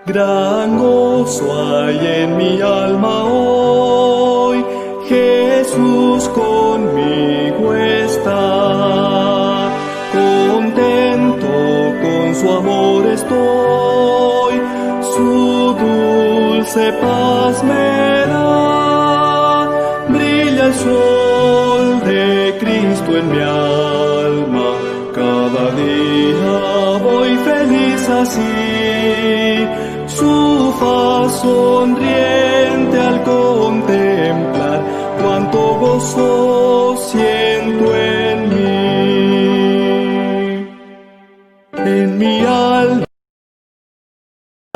Gran gozo hay en mi alma hoy, Jesús conmigo está. Contento con su amor estoy, su dulce paz me da. Brilla el sol de Cristo en mi alma, cada día voy feliz así. Su faz sonriente al contemplar, cuánto gozo siento en mí. En mi alma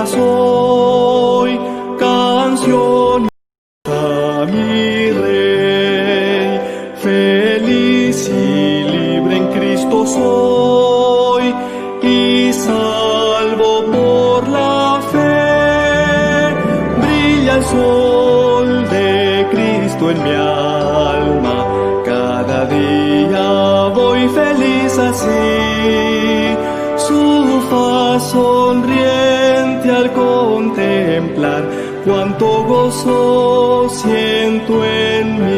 soy canción a mi Rey. Feliz y libre en Cristo soy, y salvo por la fe. Brilla el sol de Cristo en mi alma, cada día voy feliz así. Su faz sonriente al contemplar, cuánto gozo siento en mí.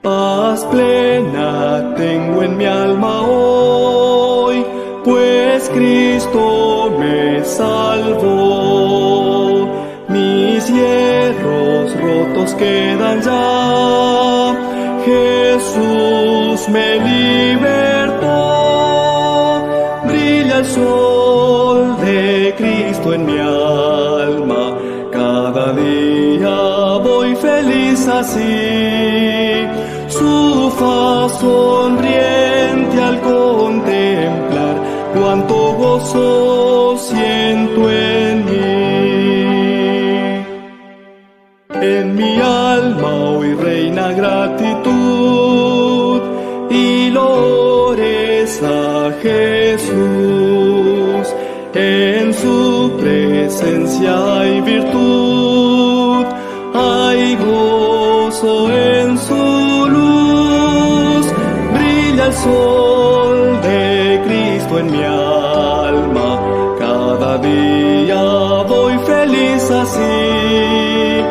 Paz plena tengo en mi alma hoy, pues Cristo me salvó. Mis hierros rotos quedan ya, Jesús me libertó. Brilla el sol de Cristo en mi alma, cada día voy feliz así. Su faz sonriente al contemplar, cuánto gozo siento en mí. En mi alma hoy reina gratitud, y loores a Jesús. En su presencia hay virtud, hay gozo en su luz. Brilla el sol de Cristo en mi alma, cada día voy feliz así.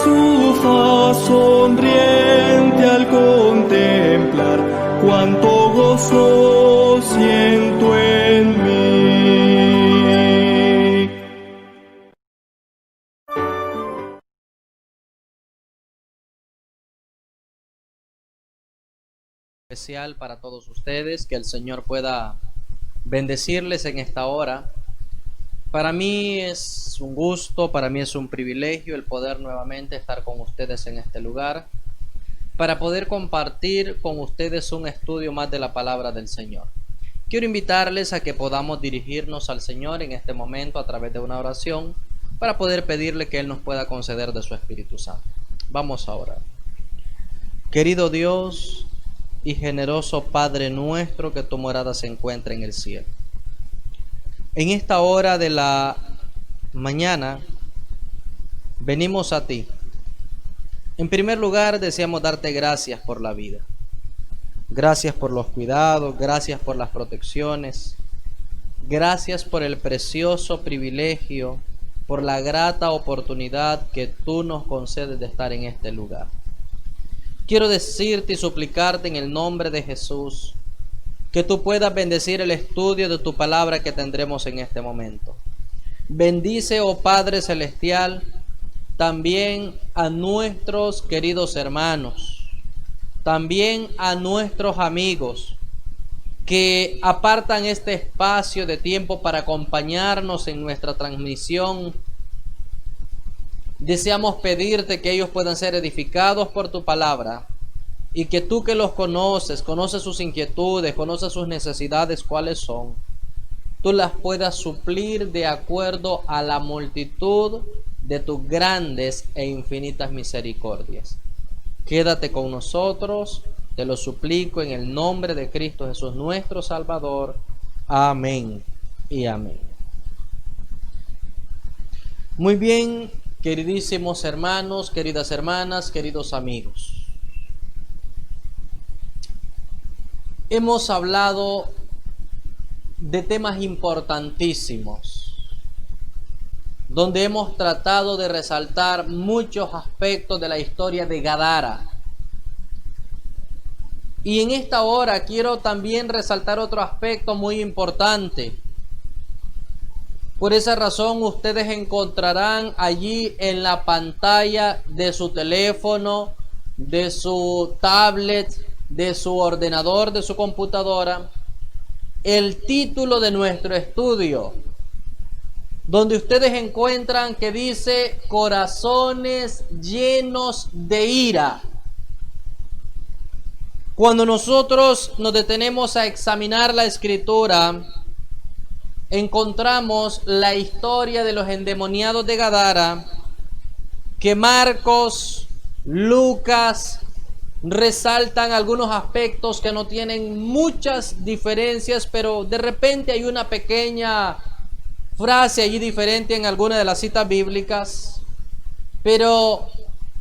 Su faz sonriente al contemplar, cuánto gozo siento en mí. Especial para todos ustedes, que el Señor pueda bendecirles en esta hora. Para mí es un gusto, para mí es un privilegio el poder nuevamente estar con ustedes en este lugar, para poder compartir con ustedes un estudio más de la palabra del Señor. Quiero invitarles a que podamos dirigirnos al Señor en este momento a través de una oración, para poder pedirle que Él nos pueda conceder de su Espíritu Santo. Vamos a orar. Querido Dios y generoso Padre nuestro, que tu morada se encuentra en el cielo, en esta hora de la mañana venimos a ti. En primer lugar, deseamos darte gracias por la vida. Gracias por los cuidados, gracias por las protecciones, gracias por el precioso privilegio, por la grata oportunidad que tú nos concedes de estar en este lugar. Quiero decirte y suplicarte en el nombre de Jesús que tú puedas bendecir el estudio de tu palabra que tendremos en este momento. Bendice, oh Padre Celestial, también a nuestros queridos hermanos, también a nuestros amigos que apartan este espacio de tiempo para acompañarnos en nuestra transmisión. Deseamos pedirte que ellos puedan ser edificados por tu palabra, y que tú, que los conoces sus inquietudes, conoces sus necesidades, cuáles son, tú las puedas suplir de acuerdo a la multitud de tus grandes e infinitas misericordias. Quédate con nosotros, te lo suplico en el nombre de Cristo Jesús, nuestro Salvador. Amén y amén. Muy bien, queridísimos hermanos, queridas hermanas, queridos amigos. Hemos hablado de temas importantísimos, donde hemos tratado de resaltar muchos aspectos de la historia de Gadara. Y en esta hora quiero también resaltar otro aspecto muy importante. Por esa razón ustedes encontrarán allí en la pantalla de su teléfono, de su tablet, de su ordenador, de su computadora, el título de nuestro estudio, donde ustedes encuentran que dice corazones llenos de ira. Cuando nosotros nos detenemos a examinar la Escritura, encontramos la historia de los endemoniados de Gadara, que Marcos, Lucas resaltan algunos aspectos que no tienen muchas diferencias, pero de repente hay una pequeña frase allí diferente en alguna de las citas bíblicas. Pero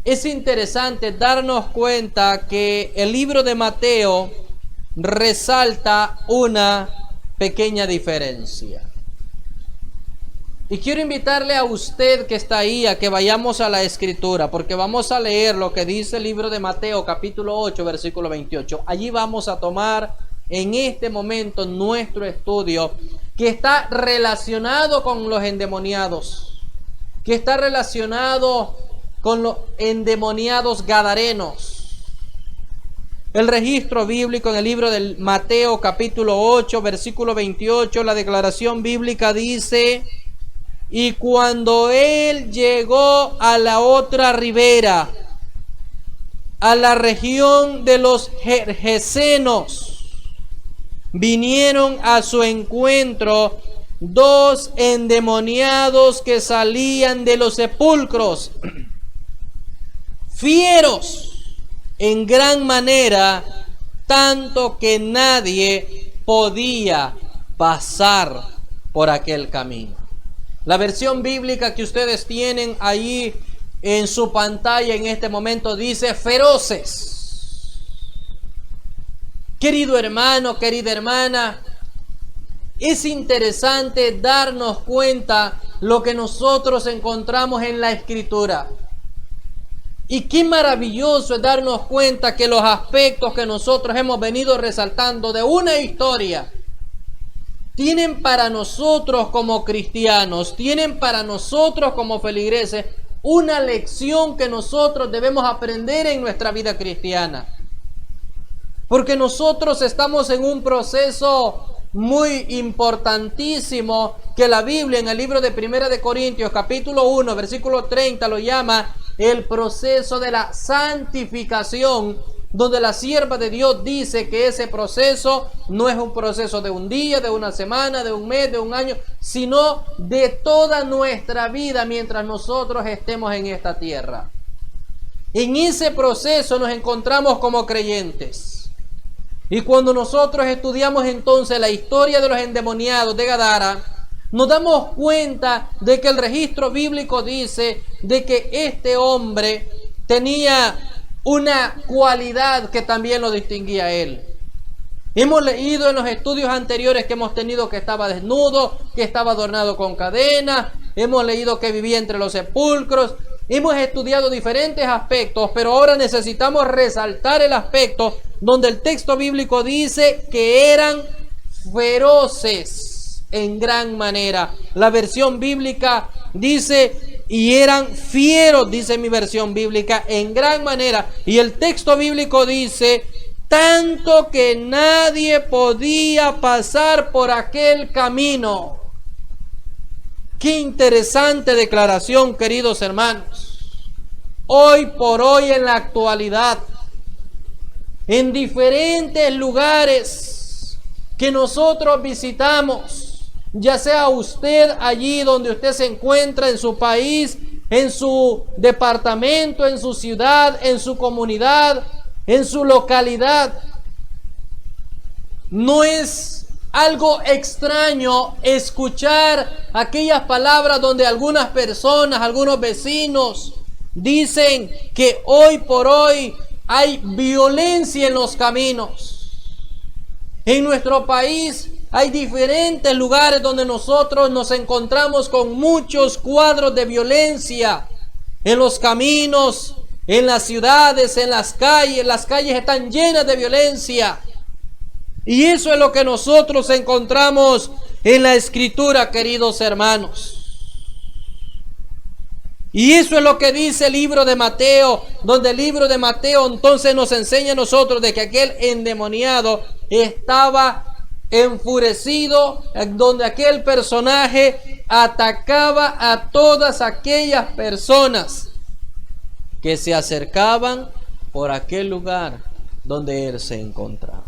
es interesante darnos cuenta que el libro de Mateo resalta una pequeña diferencia. Y quiero invitarle a usted que está ahí a que vayamos a la Escritura, porque vamos a leer lo que dice el libro de Mateo capítulo 8 versículo 28. Allí vamos a tomar en este momento nuestro estudio, que está relacionado con los endemoniados, que está relacionado con los endemoniados gadarenos. El registro bíblico en el libro de Mateo capítulo 8 versículo 28, la declaración bíblica dice: y cuando él llegó a la otra ribera, a la región de los Gergesenos, vinieron a su encuentro dos endemoniados que salían de los sepulcros, fieros en gran manera, tanto que nadie podía pasar por aquel camino. La versión bíblica que ustedes tienen ahí en su pantalla en este momento dice feroces. Querido hermano, querida hermana, es interesante darnos cuenta lo que nosotros encontramos en la Escritura. Y qué maravilloso es darnos cuenta que los aspectos que nosotros hemos venido resaltando de una historia tienen para nosotros como cristianos, tienen para nosotros como feligreses una lección que nosotros debemos aprender en nuestra vida cristiana. Porque nosotros estamos en un proceso muy importantísimo que la Biblia en el libro de Primera de Corintios capítulo 1 versículo 30 lo llama el proceso de la santificación, donde la sierva de Dios dice que ese proceso no es un proceso de un día, de una semana, de un mes, de un año, sino de toda nuestra vida mientras nosotros estemos en esta tierra. En ese proceso nos encontramos como creyentes. Y cuando nosotros estudiamos entonces la historia de los endemoniados de Gadara, nos damos cuenta de que el registro bíblico dice de que este hombre tenía una cualidad que también lo distinguía a él. Hemos leído en los estudios anteriores que hemos tenido que estaba desnudo, que estaba adornado con cadenas, hemos leído que vivía entre los sepulcros, hemos estudiado diferentes aspectos, pero ahora necesitamos resaltar el aspecto donde el texto bíblico dice que eran feroces en gran manera. La versión bíblica dice y eran fieros, dice mi versión bíblica, en gran manera. Y el texto bíblico dice tanto que nadie podía pasar por aquel camino. Qué interesante declaración, queridos hermanos. Hoy por hoy, en la actualidad, en diferentes lugares que nosotros visitamos, ya sea usted allí donde usted se encuentra, en su país, en su departamento, en su ciudad, en su comunidad, en su localidad, no es algo extraño escuchar aquellas palabras donde algunas personas, algunos vecinos dicen que hoy por hoy hay violencia en los caminos. En nuestro país hay diferentes lugares donde nosotros nos encontramos con muchos cuadros de violencia. En los caminos, en las ciudades, en las calles están llenas de violencia. Y eso es lo que nosotros encontramos en la Escritura, queridos hermanos. Y eso es lo que dice el libro de Mateo, donde el libro de Mateo entonces nos enseña a nosotros de que aquel endemoniado estaba enfurecido, donde aquel personaje atacaba a todas aquellas personas que se acercaban por aquel lugar donde él se encontraba.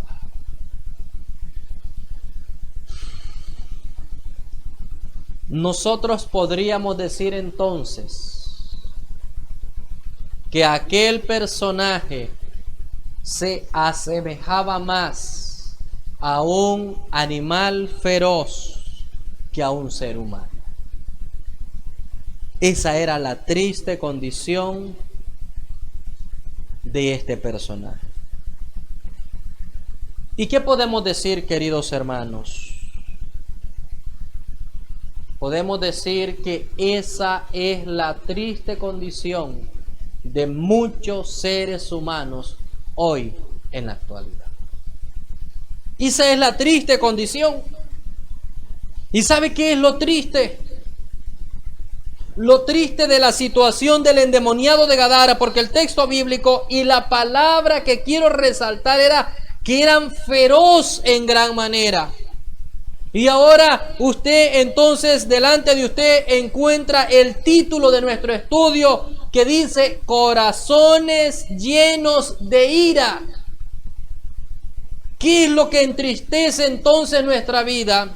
Nosotros podríamos decir entonces que aquel personaje se asemejaba más a un animal feroz que a un ser humano. Esa era la triste condición de este personaje. ¿Y qué podemos decir, queridos hermanos? Podemos decir que esa es la triste condición de muchos seres humanos hoy en la actualidad. Esa es la triste condición. ¿Y sabe qué es lo triste? Lo triste de la situación del endemoniado de Gadara, porque el texto bíblico y la palabra que quiero resaltar era que eran feroz en gran manera. Y ahora usted entonces delante de usted encuentra el título de nuestro estudio que dice corazones llenos de ira. ¿Qué es lo que entristece entonces nuestra vida?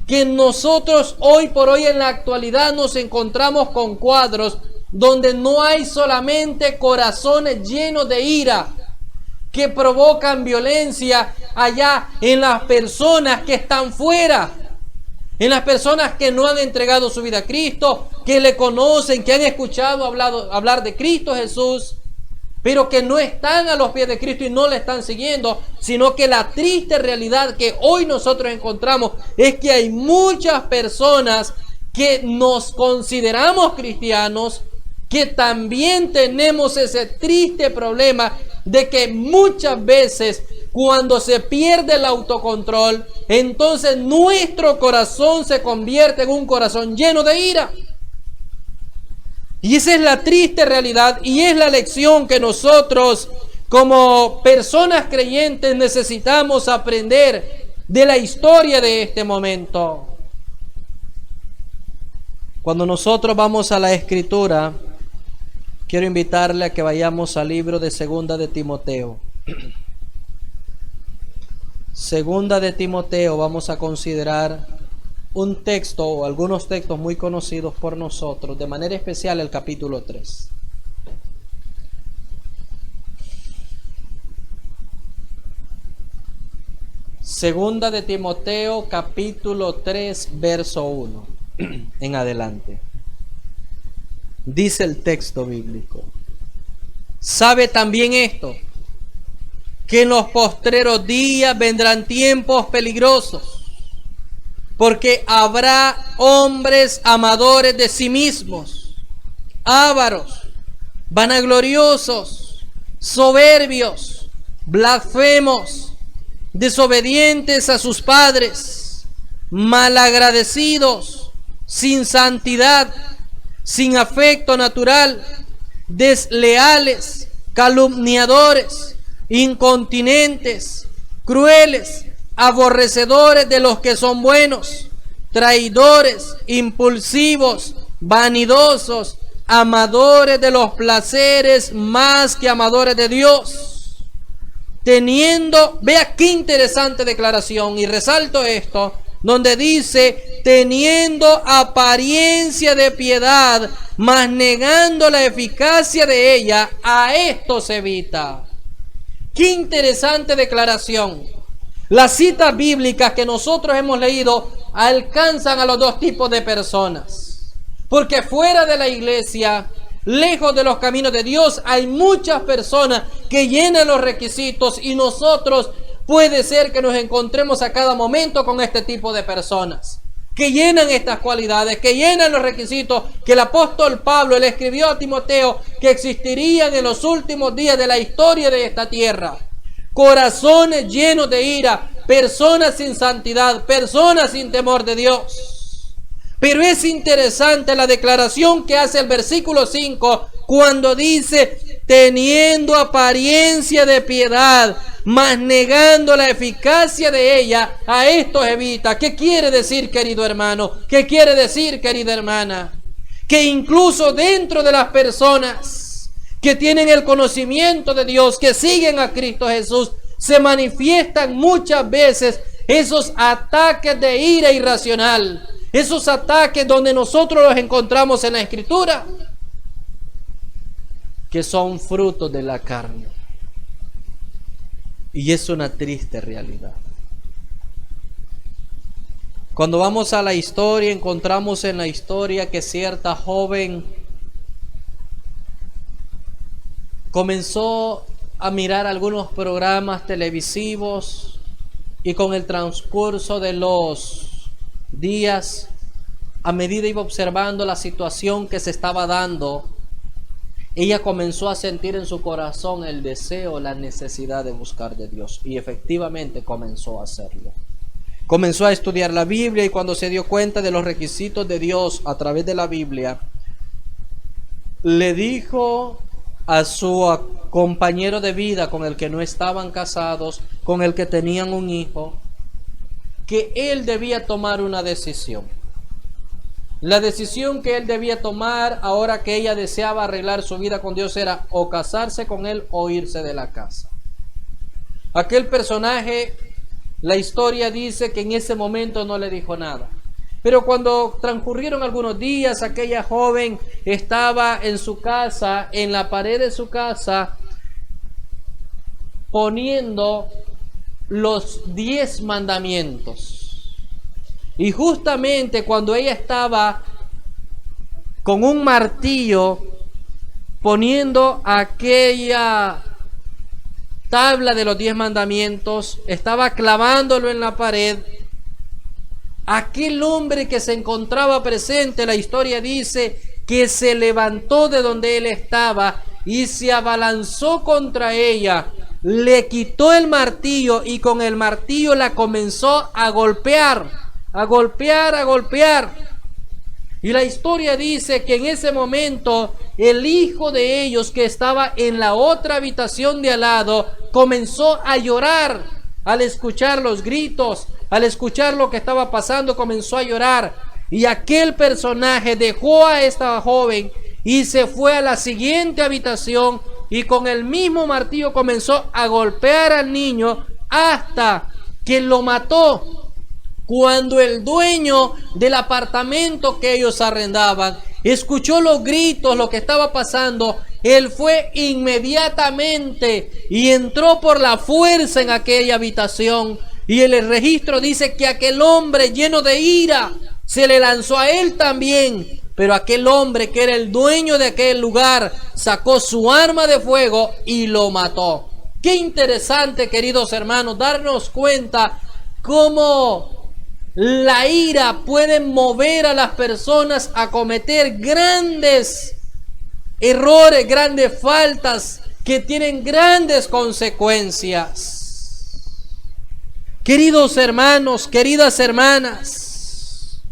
Que nosotros hoy por hoy en la actualidad nos encontramos con cuadros donde no hay solamente corazones llenos de ira que provocan violencia allá en las personas que están fuera, en las personas que no han entregado su vida a Cristo, que le conocen, que han escuchado hablar de Cristo Jesús, pero que no están a los pies de Cristo y no le están siguiendo, sino que la triste realidad que hoy nosotros encontramos es que hay muchas personas que nos consideramos cristianos, que también tenemos ese triste problema de que muchas veces cuando se pierde el autocontrol, entonces nuestro corazón se convierte en un corazón lleno de ira. Y esa es la triste realidad y es la lección que nosotros como personas creyentes necesitamos aprender de la historia de este momento. Cuando nosotros vamos a la Escritura, quiero invitarle a que vayamos al libro de Segunda de Timoteo. Segunda de Timoteo, vamos a considerar un texto o algunos textos muy conocidos por nosotros, de manera especial el capítulo 3. Segunda de Timoteo, capítulo 3, verso 1 en adelante. Dice el texto bíblico: ¿sabe también esto? Que en los postreros días vendrán tiempos peligrosos, porque habrá hombres amadores de sí mismos, ávaros, vanagloriosos, soberbios, blasfemos, desobedientes a sus padres, malagradecidos, sin santidad, sin afecto natural, desleales, calumniadores, incontinentes, crueles, aborrecedores de los que son buenos, traidores, impulsivos, vanidosos, amadores de los placeres más que amadores de Dios, teniendo, vea qué interesante declaración, y resalto esto, donde dice, teniendo apariencia de piedad, mas negando la eficacia de ella, a esto se evita. Qué interesante declaración. Las citas bíblicas que nosotros hemos leído alcanzan a los dos tipos de personas. Porque fuera de la iglesia, lejos de los caminos de Dios, hay muchas personas que llenan los requisitos y nosotros puede ser que nos encontremos a cada momento con este tipo de personas que llenan estas cualidades, que llenan los requisitos que el apóstol Pablo le escribió a Timoteo que existirían en los últimos días de la historia de esta tierra. Corazones llenos de ira, personas sin santidad, personas sin temor de Dios. Pero es interesante la declaración que hace el versículo 5 cuando dice: teniendo apariencia de piedad, mas negando la eficacia de ella, a estos evita. ¿Qué quiere decir, querido hermano? ¿Qué quiere decir, querida hermana? Que incluso dentro de las personas que tienen el conocimiento de Dios, que siguen a Cristo Jesús, se manifiestan muchas veces esos ataques de ira irracional, esos ataques donde nosotros los encontramos en la Escritura, que son frutos de la carne. Y es una triste realidad. Cuando vamos a la historia, encontramos en la historia que cierta joven comenzó a mirar algunos programas televisivos y con el transcurso de los días, a medida iba observando la situación que se estaba dando, ella comenzó a sentir en su corazón el deseo, la necesidad de buscar de Dios. Y efectivamente comenzó a hacerlo. Comenzó a estudiar la Biblia y cuando se dio cuenta de los requisitos de Dios a través de la Biblia, le dijo a su compañero de vida con el que no estaban casados, con el que tenían un hijo, que él debía tomar una decisión. La decisión que él debía tomar ahora que ella deseaba arreglar su vida con Dios era o casarse con él o irse de la casa. Aquel personaje, la historia dice que en ese momento no le dijo nada. Pero cuando transcurrieron algunos días, aquella joven estaba en su casa, en la pared de su casa, poniendo los 10 mandamientos. Y justamente cuando ella estaba con un martillo poniendo aquella tabla de los 10 mandamientos, estaba clavándolo en la pared, aquel hombre que se encontraba presente, la historia dice que se levantó de donde él estaba y se abalanzó contra ella, le quitó el martillo y con el martillo la comenzó a golpear. A golpear. Y la historia dice que en ese momento el hijo de ellos, que estaba en la otra habitación de al lado, comenzó a llorar al escuchar los gritos, al escuchar lo que estaba pasando, comenzó a llorar. Y aquel personaje dejó a esta joven y se fue a la siguiente habitación y con el mismo martillo comenzó a golpear al niño hasta que lo mató. Cuando el dueño del apartamento que ellos arrendaban escuchó los gritos, lo que estaba pasando, él fue inmediatamente y entró por la fuerza en aquella habitación. Y el registro dice que aquel hombre lleno de ira se le lanzó a él también. Pero aquel hombre que era el dueño de aquel lugar sacó su arma de fuego y lo mató. Qué interesante, queridos hermanos, darnos cuenta cómo la ira puede mover a las personas a cometer grandes errores, grandes faltas que tienen grandes consecuencias. Queridos hermanos, queridas hermanas,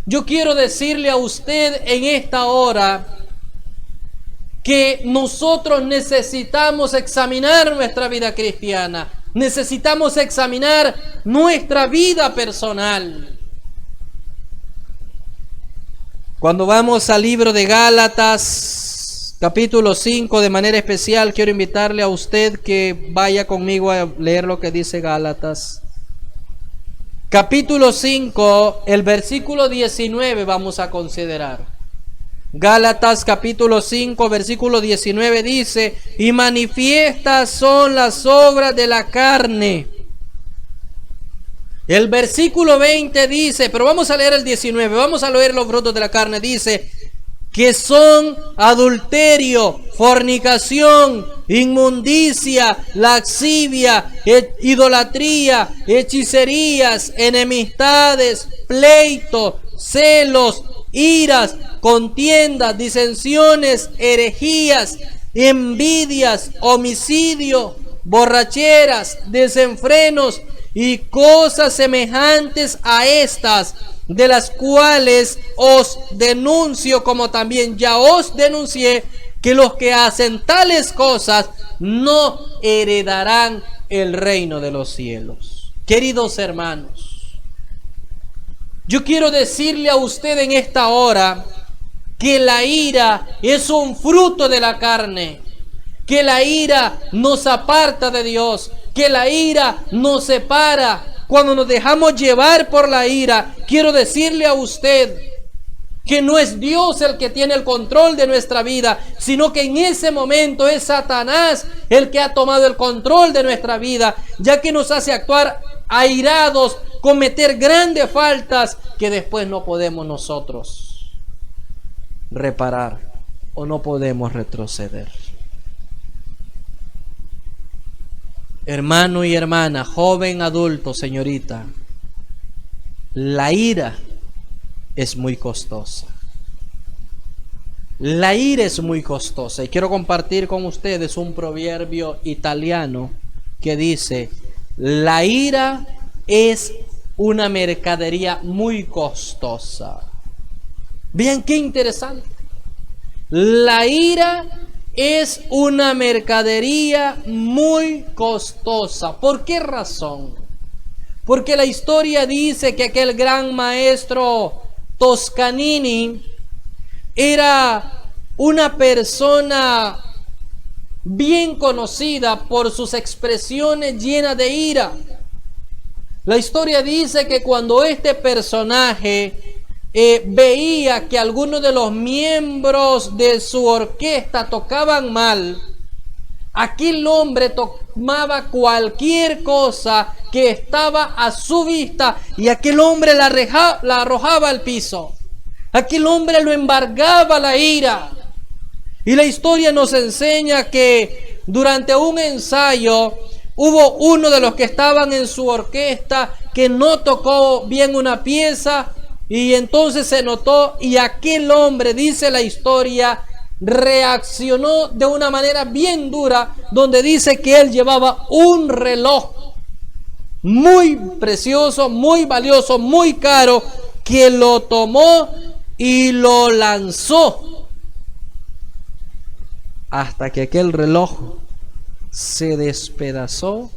yo quiero decirle a usted en esta hora que nosotros necesitamos examinar nuestra vida cristiana. Necesitamos examinar nuestra vida personal. Cuando vamos al libro de Gálatas, capítulo 5, de manera especial, quiero invitarle a usted que vaya conmigo a leer lo que dice Gálatas. Capítulo 5, el versículo 19 vamos a considerar. Gálatas capítulo 5 versículo 19 dice: y manifiestas son las obras de la carne. El versículo 20 dice, pero vamos a leer el 19, vamos a leer los frutos de la carne, dice que son adulterio, fornicación, inmundicia, lascivia, idolatría, hechicerías, enemistades, pleitos, celos, iras, contiendas, disensiones, herejías, envidias, homicidio, borracheras, desenfrenos y cosas semejantes a estas, de las cuales os denuncio, como también ya os denuncié, que los que hacen tales cosas no heredarán el reino de los cielos. Queridos hermanos, yo quiero decirle a usted en esta hora que la ira es un fruto de la carne, que la ira nos aparta de Dios, que la ira nos separa. Cuando nos dejamos llevar por la ira, quiero decirle a usted que no es Dios el que tiene el control de nuestra vida, sino que en ese momento es Satanás el que ha tomado el control de nuestra vida, ya que nos hace actuar airados, cometer grandes faltas que después no podemos nosotros reparar o no podemos retroceder. Hermano y hermana, joven, adulto, señorita, la ira es muy costosa. La ira es muy costosa. Y quiero compartir con ustedes un proverbio italiano que dice: la ira es una mercadería muy costosa. Vean qué interesante. La ira es una mercadería muy costosa. ¿Por qué razón? Porque la historia dice que aquel gran maestro Toscanini era una persona bien conocida por sus expresiones llenas de ira. La historia dice que cuando este personaje veía que algunos de los miembros de su orquesta tocaban mal, aquel hombre tomaba cualquier cosa que estaba a su vista y aquel hombre la arrojaba al piso. Aquel hombre lo embargaba la ira. Y la historia nos enseña que durante un ensayo hubo uno de los que estaban en su orquesta que no tocó bien una pieza, y entonces se notó, y aquel hombre, dice la historia, reaccionó de una manera bien dura, donde dice que él llevaba un reloj muy precioso, muy valioso, muy caro, que lo tomó y lo lanzó hasta que aquel reloj se despedazó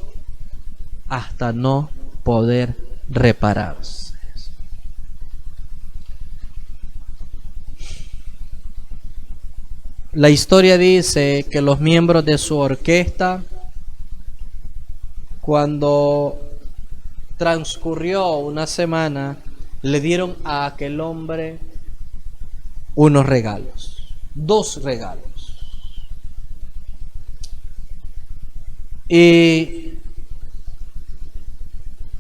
hasta no poder repararse. La historia dice que los miembros de su orquesta, cuando transcurrió una semana, le dieron a aquel hombre unos regalos, 2 regalos. Y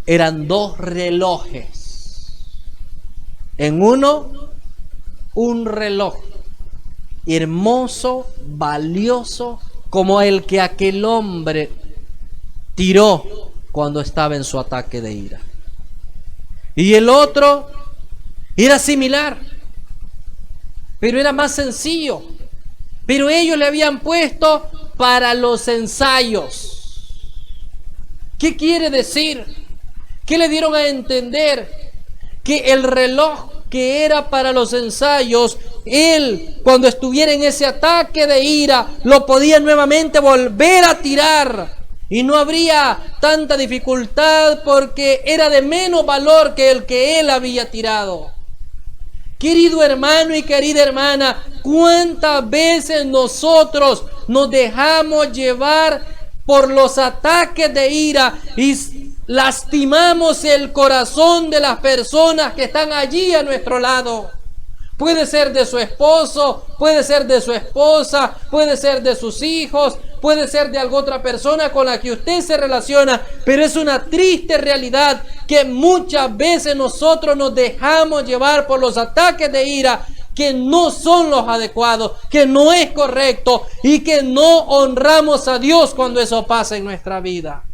eran 2 relojes. En uno, un reloj hermoso, valioso, como el que aquel hombre tiró cuando estaba en su ataque de ira. Y el otro era similar, pero era más sencillo. Pero ellos le habían puesto para los ensayos. ¿Qué quiere decir? ¿Qué le dieron a entender? Que el reloj que era para los ensayos, él, cuando estuviera en ese ataque de ira, lo podía nuevamente volver a tirar. Y no habría tanta dificultad porque era de menos valor que el que él había tirado. Querido hermano y querida hermana, ¿cuántas veces nosotros nos dejamos llevar por los ataques de ira y lastimamos el corazón de las personas que están allí a nuestro lado? Puede ser de su esposo, puede ser de su esposa, puede ser de sus hijos, puede ser de alguna otra persona con la que usted se relaciona, pero es una triste realidad que muchas veces nosotros nos dejamos llevar por los ataques de ira que no son los adecuados, que no es correcto y que no honramos a Dios cuando eso pasa en nuestra vida.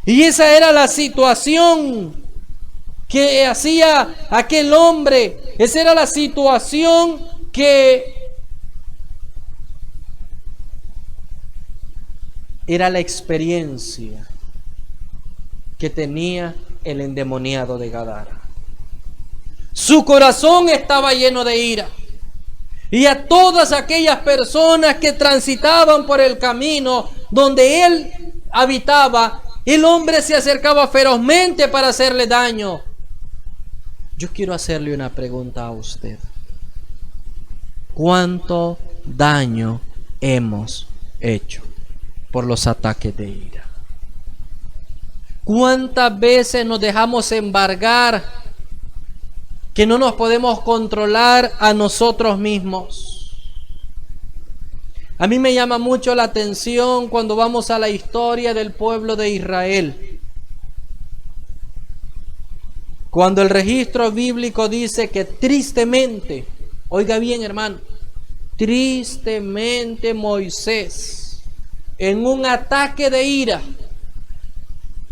Y esa era la situación que hacía aquel hombre. Esa era la situación que era la experiencia que tenía el endemoniado de Gadara. Su corazón estaba lleno de ira. Y a todas aquellas personas que transitaban por el camino donde él habitaba, el hombre se acercaba ferozmente para hacerle daño. Yo quiero hacerle una pregunta a usted. ¿Cuánto daño hemos hecho por los ataques de ira? ¿Cuántas veces nos dejamos embargar que no nos podemos controlar a nosotros mismos? A mí me llama mucho la atención cuando vamos a la historia del pueblo de Israel. Cuando el registro bíblico dice que tristemente, oiga bien hermano, tristemente Moisés, en un ataque de ira,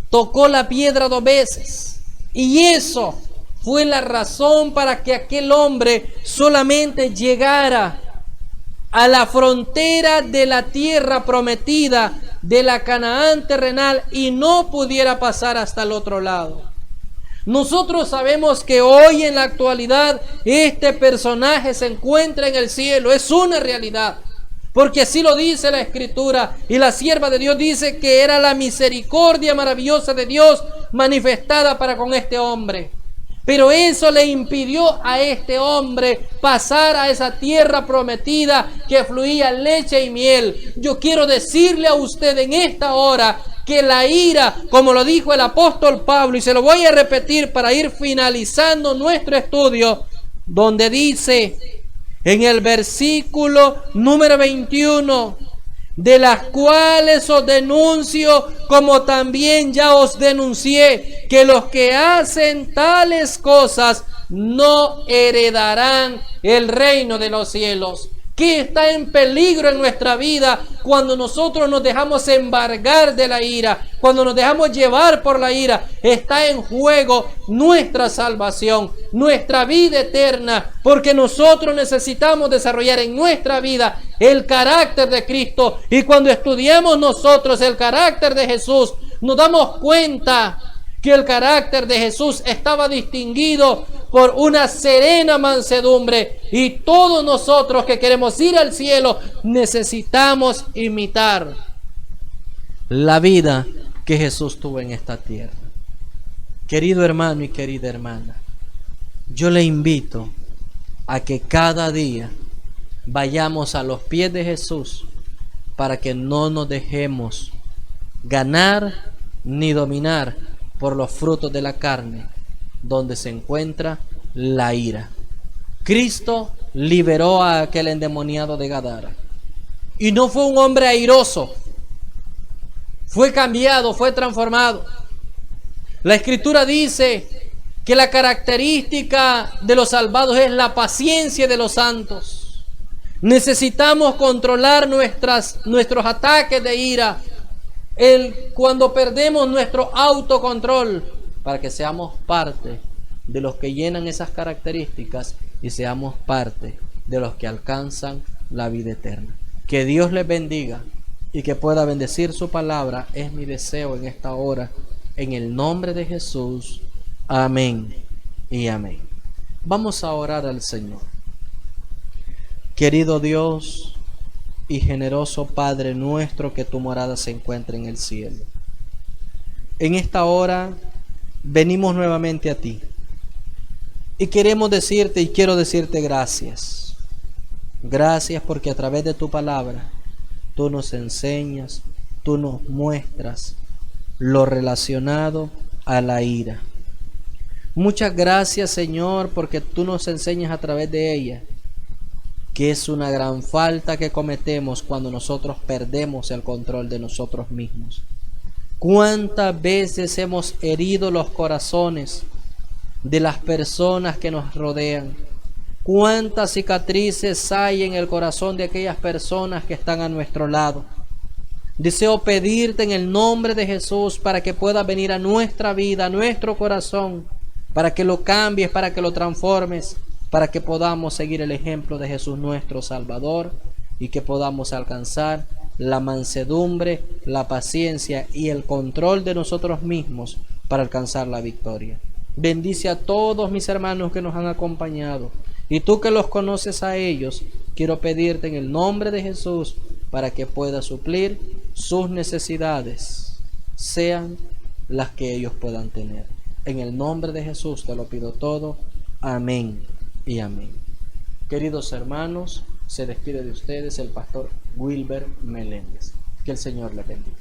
tocó la piedra 2 veces. Y eso fue la razón para que aquel hombre solamente llegara a la frontera de la tierra prometida de la Canaán terrenal y no pudiera pasar hasta el otro lado. Nosotros sabemos que hoy en la actualidad este personaje se encuentra en el cielo, es una realidad, porque así lo dice la Escritura, y la sierva de Dios dice que era la misericordia maravillosa de Dios manifestada para con este hombre. Pero eso le impidió a este hombre pasar a esa tierra prometida que fluía leche y miel. Yo quiero decirle a usted en esta hora que la ira, como lo dijo el apóstol Pablo, y se lo voy a repetir para ir finalizando nuestro estudio, donde dice en el versículo número 21, de las cuales os denuncio, como también ya os denuncié, que los que hacen tales cosas no heredarán el reino de los cielos. ¿Qué está en peligro en nuestra vida cuando nosotros nos dejamos embargar de la ira? Cuando nos dejamos llevar por la ira, está en juego nuestra salvación, nuestra vida eterna, porque nosotros necesitamos desarrollar en nuestra vida el carácter de Cristo. Y cuando estudiamos nosotros el carácter de Jesús, nos damos cuenta que el carácter de Jesús estaba distinguido por una serena mansedumbre, y todos nosotros que queremos ir al cielo necesitamos imitar la vida que Jesús tuvo en esta tierra. Querido hermano y querida hermana, yo le invito a que cada día vayamos a los pies de Jesús para que no nos dejemos ganar ni dominar por los frutos de la carne, donde se encuentra la ira. Cristo liberó a aquel endemoniado de Gadara, y no fue un hombre airoso, fue cambiado, fue transformado. La Escritura dice que la característica de los salvados es la paciencia de los santos. Necesitamos controlar nuestros ataques de ira, cuando perdemos nuestro autocontrol, para que seamos parte de los que llenan esas características y seamos parte de los que alcanzan la vida eterna. Que Dios les bendiga y que pueda bendecir su palabra, es mi deseo en esta hora, en el nombre de Jesús. Amén y amén. Vamos a orar al Señor. Querido Dios y generoso Padre nuestro, que tu morada se encuentre en el cielo, en esta hora venimos nuevamente a ti y queremos decirte, y quiero decirte gracias. Gracias porque a través de tu palabra tú nos enseñas, tú nos muestras lo relacionado a la ira. Muchas gracias, Señor, porque tú nos enseñas a través de ella que es una gran falta que cometemos cuando nosotros perdemos el control de nosotros mismos. ¿Cuántas veces hemos herido los corazones de las personas que nos rodean? cuántas cicatrices hay en el corazón de aquellas personas que están a nuestro lado. Deseo pedirte en el nombre de Jesús para que pueda venir a nuestra vida, a nuestro corazón, para que lo cambies, para que lo transformes, para que podamos seguir el ejemplo de Jesús nuestro Salvador y que podamos alcanzar la mansedumbre, la paciencia y el control de nosotros mismos para alcanzar la victoria. Bendice a todos mis hermanos que nos han acompañado, y tú que los conoces a ellos, quiero pedirte en el nombre de Jesús para que puedas suplir sus necesidades, sean las que ellos puedan tener. En el nombre de Jesús te lo pido todo. Amén y amén. Queridos hermanos, se despide de ustedes el pastor Wilber Meléndez. Que el Señor les bendiga.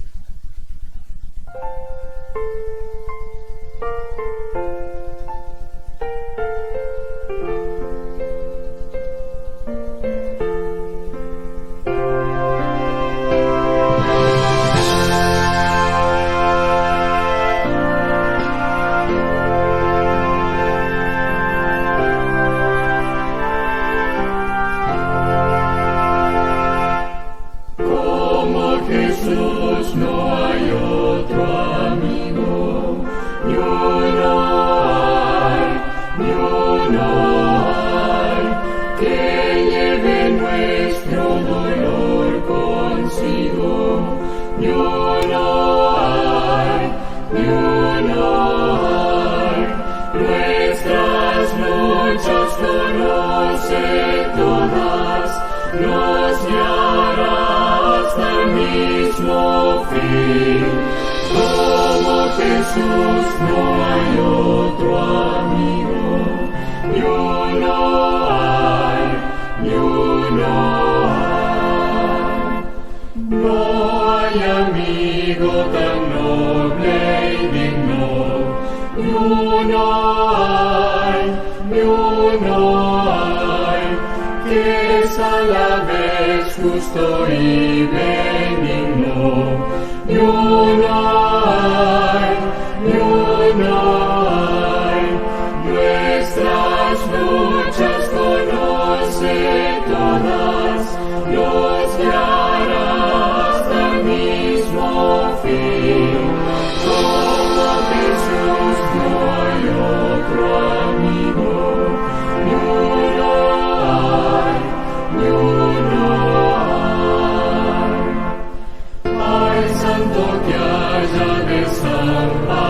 Jesús no hay otro amigo, ni uno hay, que lleve nuestro dolor consigo, ni uno hay, nuestras luchas conoce todas, nos guiará hasta el mismo fin. Como Jesús no hay otro amigo, ni uno hay. No hay amigo tan noble y digno, ni uno hay, que es a la vez justo y benigno, ni uno hay, nuestras luchas conoce todas, nos guiará hasta el mismo fin. Como Jesús no hay otro amigo, ni uno hay. Al santo que haya de salvar,